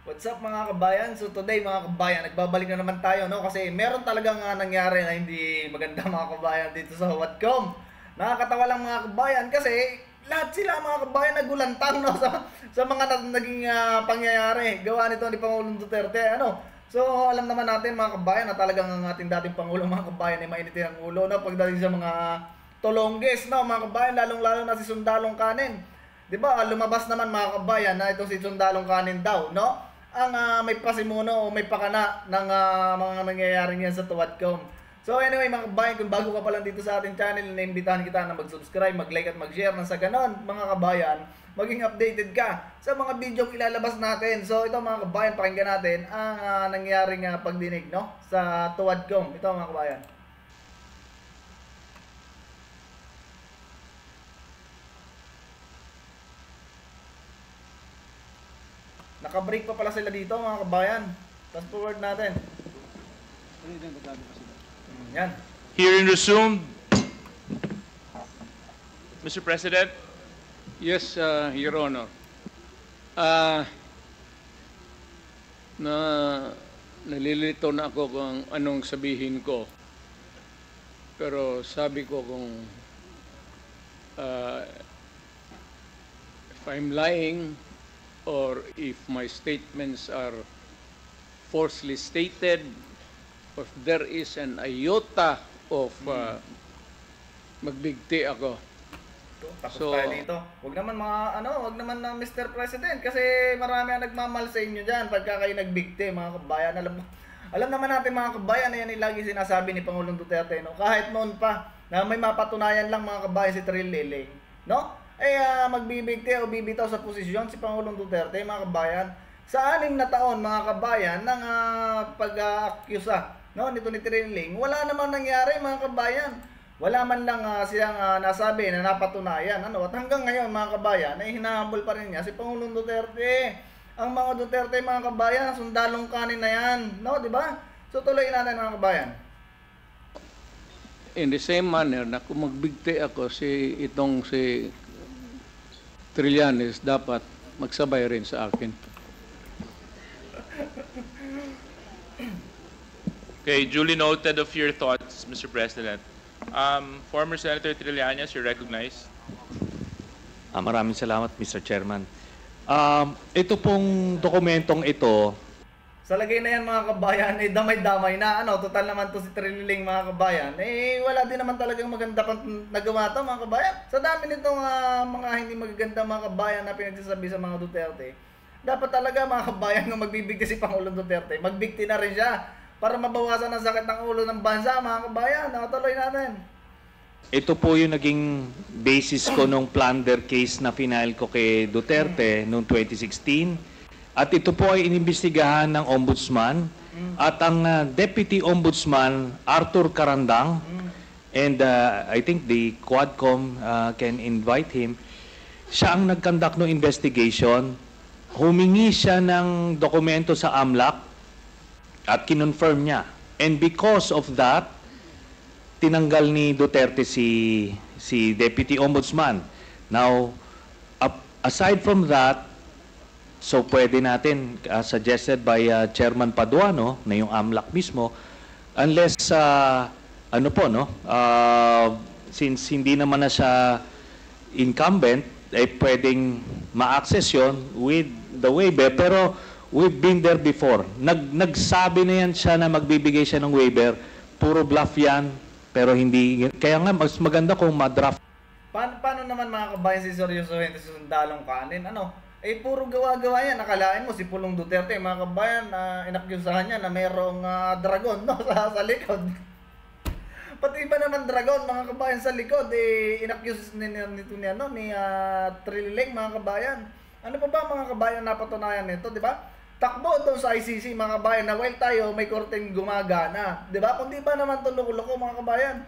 What's up mga kabayan? So today mga kabayan, nagbabalik na naman tayo, no? Kasi meron talagang nangyari na hindi maganda mga kabayan dito sa Whatcom. Nakakatawa lang mga kabayan kasi lahat sila mga kabayan nagulantang, no? Sa mga naging pangyayari gawa nito ni Pangulong Duterte, ano? So alam naman natin mga kabayan na talagang ang ating dating Pangulo mga kabayan ay mainitin ang ulo, no? Pagdating sa mga Tolongges, no mga kabayan, lalong-lalo na si Sundalong Kanin. 'Di ba? Lumabas naman mga kabayan na itong si Sundalong Kanin daw, no? Ang may pasimuno o may pakana ng mga nangyayaring yan sa Tuwadcom. So anyway mga kabayan, kung bago ka pa lang dito sa ating channel, naimbitahan kita na mag-subscribe, mag-like at mag-share na sa ganon mga kabayan, maging updated ka sa mga video ilalabas natin. So ito mga kabayan, pakinggan natin ang nangyaring pagdinig, no, sa Tuwadcom. Ito mga kabayan. Naka-break pa pala sila dito mga kabayan. Fast forward natin. Yan. Hearing resumed. Mr. President. Yes, Your Honor. Nalilito na ako kung anong sabihin ko. Pero sabi ko kung if I'm lying or if my statements are falsely stated, or if there is an iota of magbigti ako. Tapos tayo dito. Huwag naman wag naman na Mr. President kasi marami ang nagmamahal sa inyo diyan pagka kayo nagbigti mga kabayan. Alam naman natin mga kabayan na yan ay lagi sinasabi ni Pangulong Duterte, no? Kahit noon pa na may mapatunayan lang mga kabayan si Trill Liling, no? Magbibigti o bibitaw sa posisyon si Pangulong Duterte mga kabayan sa 6 na taon mga kabayan ng pag-aakyusa, no, nito ni Triling. Wala namang nangyari mga kabayan. Wala man lang siyang nasabi na napatunayan, ano, at hanggang ngayon mga kabayan ay hinahabol pa rin niya si Pangulong Duterte. Ang mga Duterte mga kabayan, sundalong kanin na yan, no, di ba? So tuloy natin mga kabayan. In the same manner na kung magbigti ako si Trillanes, dapat magsabay rin sa akin. Okay, duly noted of your thoughts, Mr. President. Former Senator Trillanes, you're recognized. Maraming salamat, Mr. Chairman. Ito pong dokumentong ito, Sa lagay na yan mga kabayan, damay-damay na, ano, total naman to si Trillanes mga kabayan. Wala din naman talagang maganda pang nagawa to mga kabayan. Sa dami nitong mga hindi magaganda mga kabayan na pinagsasabi sa mga Duterte, dapat talaga mga kabayan na magbibigti si Pangulong Duterte, magbigti na rin siya para mabawasan ang sakit ng ulo ng bansa mga kabayan. Nakatuloy natin. ito po yung naging basis ko nung plunder case na final ko kay Duterte noong 2016. At ito po ay inimbestigahan ng Ombudsman at ang Deputy Ombudsman Arthur Carandang, and I think the Quadcom can invite him. Siya ang nag-conduct ng investigation. Humingi siya ng dokumento sa AMLAC at kinonfirm niya. And because of that, tinanggal ni Duterte si Deputy Ombudsman. Now, aside from that, so pwede natin, suggested by Chairman Paduano, na yung AMLAC mismo, unless, since hindi naman na siya incumbent, pwedeng ma-access yun with the waiver. Pero we've been there before. Nagsabi na yan siya na magbibigay siya ng waiver. Puro bluff yan, pero hindi. Kaya nga, mas maganda kung ma-draft. Paano naman mga kabayan si seryosohin si Sundalong Kanin? Ano? Puro gawa-gawa yan. Nakalain mo si Pulong Duterte, mga kabayan, inakyusahan niya na mayroong dragon, no, sa likod. Pati iba naman dragon, mga kabayan, sa likod, inakyus ni Trillanes, mga kabayan. Ano pa ba mga kabayan napatunayan nito, di ba? Takbo doon sa ICC, mga kabayan, na while tayo may korteng gumagana, di ba? Kundi ba naman ito loko-loko, mga kabayan?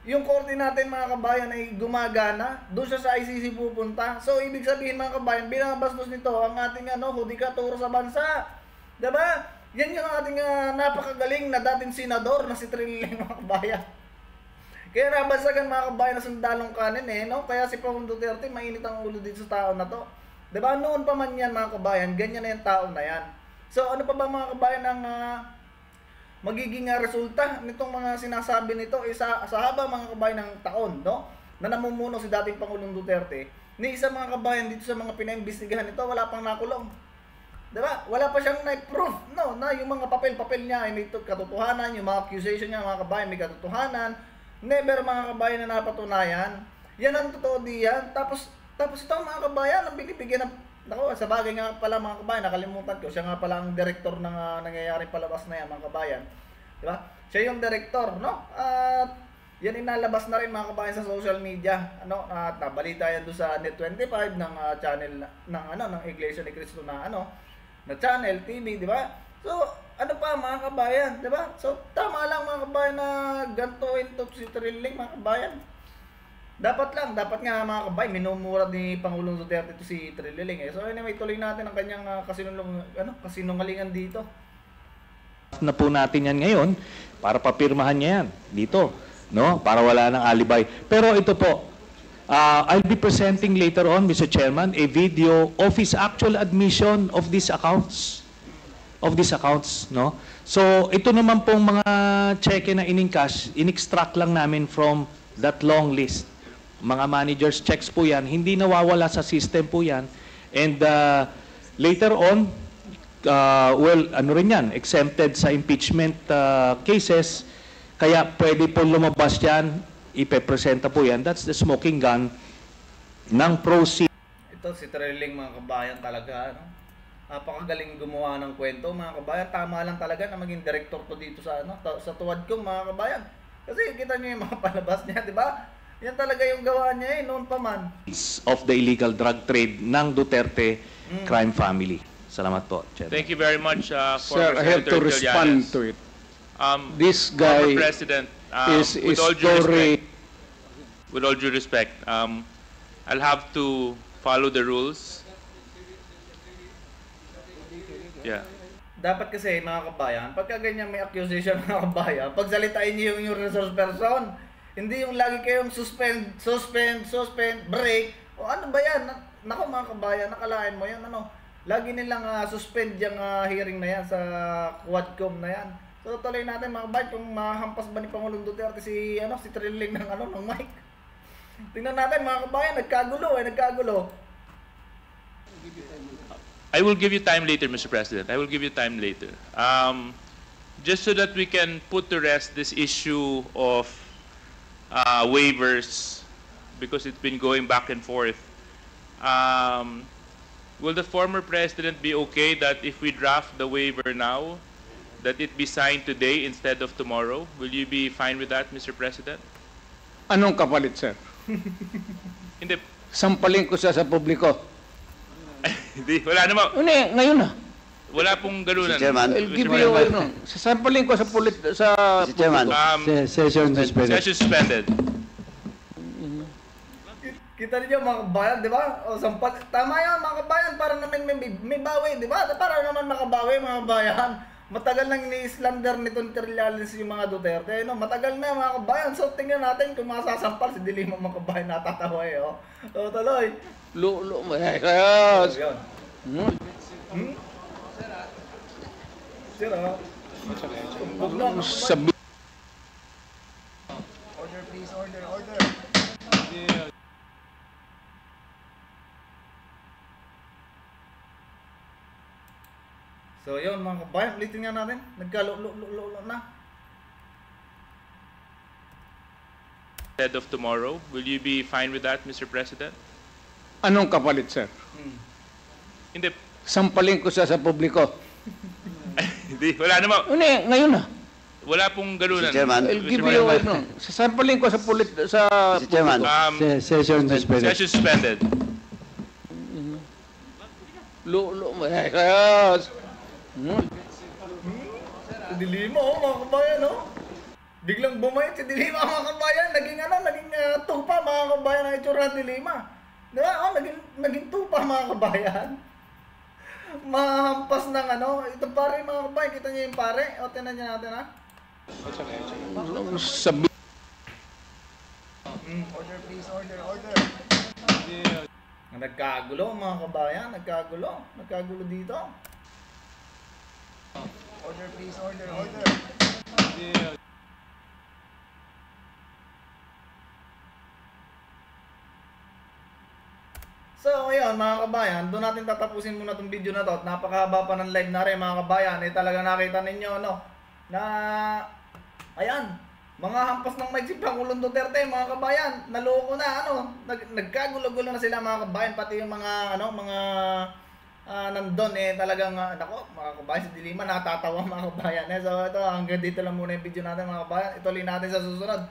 Yung korte natin mga kabayan ay gumagana, doon siya sa ICC pupunta. So ibig sabihin mga kabayan, bilang bastos nito ang ating hudikatura sa bansa. 'Di ba? Yan yung ating napakagaling na dating senador na si Trillanes mga kabayan. Kaya nabansagan mga kabayan na Sundalong Kanin no? Kaya si Pangulong Duterte mainit ang ulo dito sa tao na to. 'Di ba? Noon pa man yan mga kabayan, ganyan na yung tao na yan. So ano pa ba mga kabayan ang magiging resulta nitong mga sinasabi nito sa haba mga kabayan ng taon, no? Na namumuno si dating Pangulong Duterte, ni isa mga kabayan dito sa mga pinaimbestigahan nito wala pang nakulong. Diba? Wala pa siyang na-proof, no? Na yung mga papel-papel niya ay may katotohanan, yung mga accusation niya mga kabayan may katotohanan. Never mga kabayan na napatunayan. Yan ang totoo diyan. Tapos ito mga kabayan ang binibigyan ng sa bagay nga pala mga kabayan, nakalimutan ko, siya nga pala ang director ng nangyayaring palabas na yan mga kabayan. Diba? Siya yung director, no? At yan inalabas na rin mga kabayan sa social media, ano? At nabalita yan doon sa Net25 ng channel ng Iglesia ni Cristo na na channel TV, di ba? So, ano pa mga kabayan, di ba? So, tama lang mga kabayan na gantuin to si Trilling mga kabayan. Dapat nga mga kabayan, minumura ni Pangulong Duterte ito si Trilling eh. So anyway, tuloy natin ang kanyang kasinungalingan dito. Na po natin yan ngayon para papirmahan niya yan dito, no? Para wala nang alibay. Pero ito po, I'll be presenting later on, Mr. Chairman, a video of his actual admission of these accounts. No? So ito naman pong mga cheque na in-encash, in-extract lang namin from that long list. Mga managers checks po yan, hindi nawawala sa system po yan. And later on, ano rin yan, exempted sa impeachment cases, kaya pwede po lumabas yan, ipepresenta po yan. That's the smoking gun ng proceed. Ito si Trilling mga kabayan talaga, napakagaling gumawa ng kwento mga kabayan. Tama lang talaga na maging director to dito sa sa Tuwadcom mga kabayan. Kasi kita niyo yung mga palabas niya, di ba? Yan talaga yung gawa niya noon pa man. Of the illegal drug trade ng Duterte crime family. Salamat po, Chairman. Thank you very much, Sir, I have to Senator respond Trillanes. to it. This Former guy President, is with all due respect, I'll have to follow the rules. Yeah. Dapat kasi mga kabayan, pagka ganyan may accusation mga kabayan, pagsalitain niyo yung resource person. Hindi yung lagi kayong suspend, break. O ano ba yan? Nako mga kabayan, nakalain mo yan. Lagi nilang suspend yung hearing na yan sa Quadcom na yan. So tuloy natin mga kabayan kung mahampas ba ni Pangulong Duterte si Trilling ng mic. Tingnan natin mga kabayan, nagkagulo. I will give you time later, Mr. President. I will give you time later. Just so that we can put to rest this issue of waivers, because it's been going back and forth. Will the former president be okay that if we draft the waiver now, that it be signed today instead of tomorrow? Will you be fine with that, Mr. President? Anong kapalit, sir? Hindi. Sampalin ko siya sa publiko. Hindi, wala naman. Ngayon na. Wala pong galunan. Mr. Chairman. I'll give you, sasampalin ko sa Mr. Chairman. Session Session suspended. Kita niyo mga kabayan, di ba? O sampal. Tama yan mga kabayan, para naman may bawi, di ba? Para naman makabawi mga kabayan. Matagal nang ni-slander nitong Trillanes yung mga Duterte, matagal na mga kabayan. So tingnan natin kung masasampal si Dilima mga kabayan, natatawa So tuloy. Sira. Sabi. Order please, order. So yun mga kabayan, ulitin nga natin. Nagkalulo na. Instead of tomorrow, will you be fine with that, Mr. President? Anong kapalit, sir? Hindi. Sampalin ko siya sa publiko. Hindi, wala naman. Ngayon na. Wala pong galunan. Mr. Chairman. I'll give you, sasampalin ko sa Mr. Chairman. Session suspended. Session suspended. Si Dilima mga kabayan Biglang bumayot si Dilima mga kabayan. Naging tupa mga kabayan ang itsura ni Dilima. Diba? Naging tupa mga kabayan. Mahampas ng ito pare mga kabayan. Kita niyo yung pare? O tinan niyo natin Sabi. Order please, order. Nagkagulo mga kabayan. Nagkagulo dito. Order, please. Order. So, ayun mga kabayan, doon natin tatapusin muna itong video na to. At napakahaba pa ng live na rin mga kabayan. Talaga nakita ninyo, no? Na, ayan, mga hampas ng magsip Pangulong Duterte, mga kabayan, naloko na, nagkagulo-gulo na sila mga kabayan. Pati yung mga, nandun talagang, nako, mga kabayan, si Dilima, natatawa mga kabayan. So, ito, hanggang dito lang muna yung video natin mga kabayan. Ituloy natin sa susunod.